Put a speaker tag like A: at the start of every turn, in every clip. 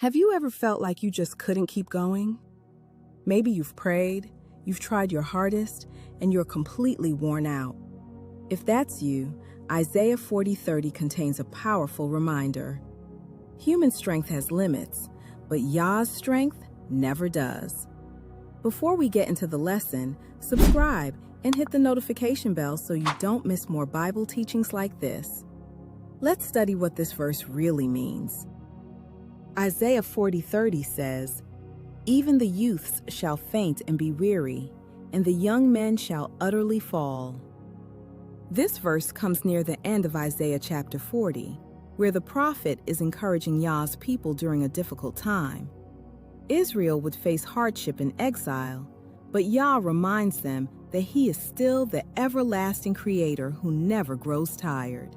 A: Have you ever felt like you just couldn't keep going? Maybe you've prayed, you've tried your hardest, and you're completely worn out. If that's you, Isaiah 40:30 contains a powerful reminder. Human strength has limits, but Yah's strength never does. Before we get into the lesson, subscribe and hit the notification bell so you don't miss more Bible teachings like this. Let's study what this verse really means. Isaiah 40:30 says, "Even the youths shall faint and be weary, and the young men shall utterly fall." This verse comes near the end of Isaiah chapter 40, where the prophet is encouraging Yah's people during a difficult time. Israel would face hardship and exile, but Yah reminds them that He is still the everlasting Creator who never grows tired.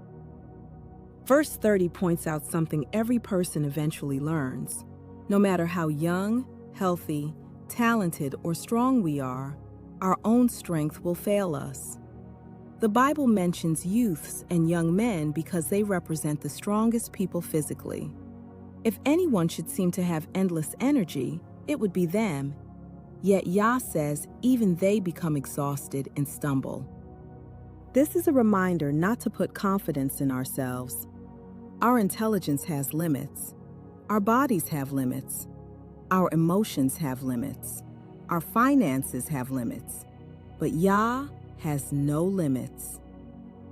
A: Verse 30 points out something every person eventually learns. No matter how young, healthy, talented, or strong we are, our own strength will fail us. The Bible mentions youths and young men because they represent the strongest people physically. If anyone should seem to have endless energy, it would be them. Yet Yah says even they become exhausted and stumble. This is a reminder not to put confidence in ourselves. Our intelligence has limits. Our bodies have limits. Our emotions have limits. Our finances have limits. But Yah has no limits.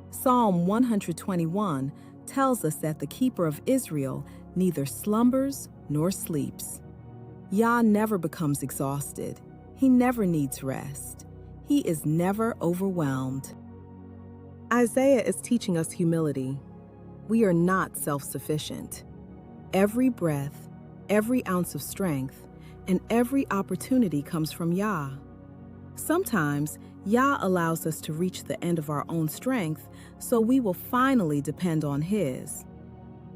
A: Psalm 121 tells us that the keeper of Israel neither slumbers nor sleeps. Yah never becomes exhausted. He never needs rest. He is never overwhelmed. Isaiah is teaching us humility. We are not self-sufficient. Every breath, every ounce of strength, and every opportunity comes from Yah. Sometimes, Yah allows us to reach the end of our own strength so we will finally depend on His.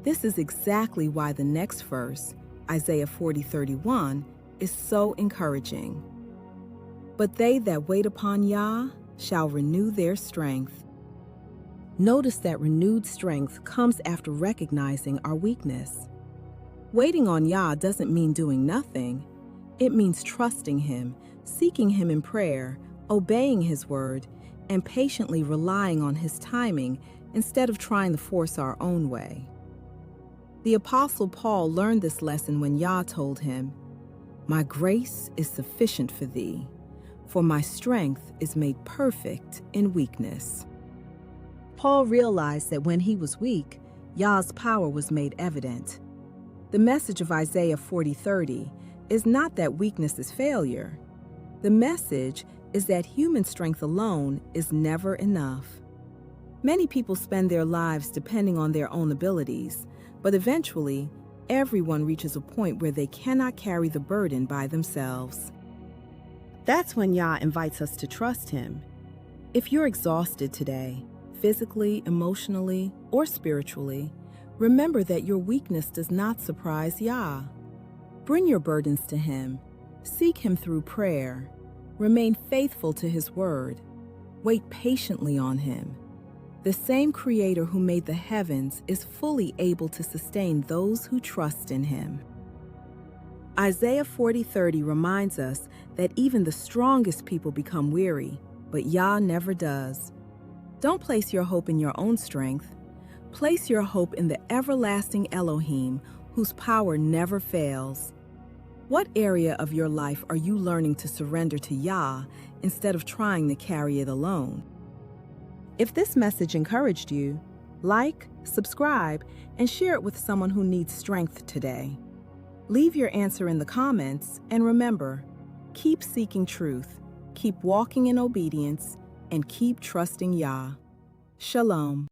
A: This is exactly why the next verse, Isaiah 40:31, is so encouraging. "But they that wait upon Yah shall renew their strength." Notice that renewed strength comes after recognizing our weakness. Waiting on Yah doesn't mean doing nothing. It means trusting Him, seeking Him in prayer, obeying His word, and patiently relying on His timing instead of trying to force our own way. The Apostle Paul learned this lesson when Yah told him, "My grace is sufficient for thee, for my strength is made perfect in weakness." Paul realized that when he was weak, Yah's power was made evident. The message of Isaiah 40:30 is not that weakness is failure. The message is that human strength alone is never enough. Many people spend their lives depending on their own abilities, but eventually, everyone reaches a point where they cannot carry the burden by themselves. That's when Yah invites us to trust Him. If you're exhausted today, physically, emotionally, or spiritually, remember that your weakness does not surprise Yah. Bring your burdens to Him. Seek Him through prayer. Remain faithful to His word. Wait patiently on Him. The same Creator who made the heavens is fully able to sustain those who trust in Him. Isaiah 40:30 reminds us that even the strongest people become weary, but Yah never does. Don't place your hope in your own strength. Place your hope in the everlasting Elohim, whose power never fails. What area of your life are you learning to surrender to Yah instead of trying to carry it alone? If this message encouraged you, like, subscribe, and share it with someone who needs strength today. Leave your answer in the comments, and remember, keep seeking truth, keep walking in obedience, and keep trusting Yah. Shalom.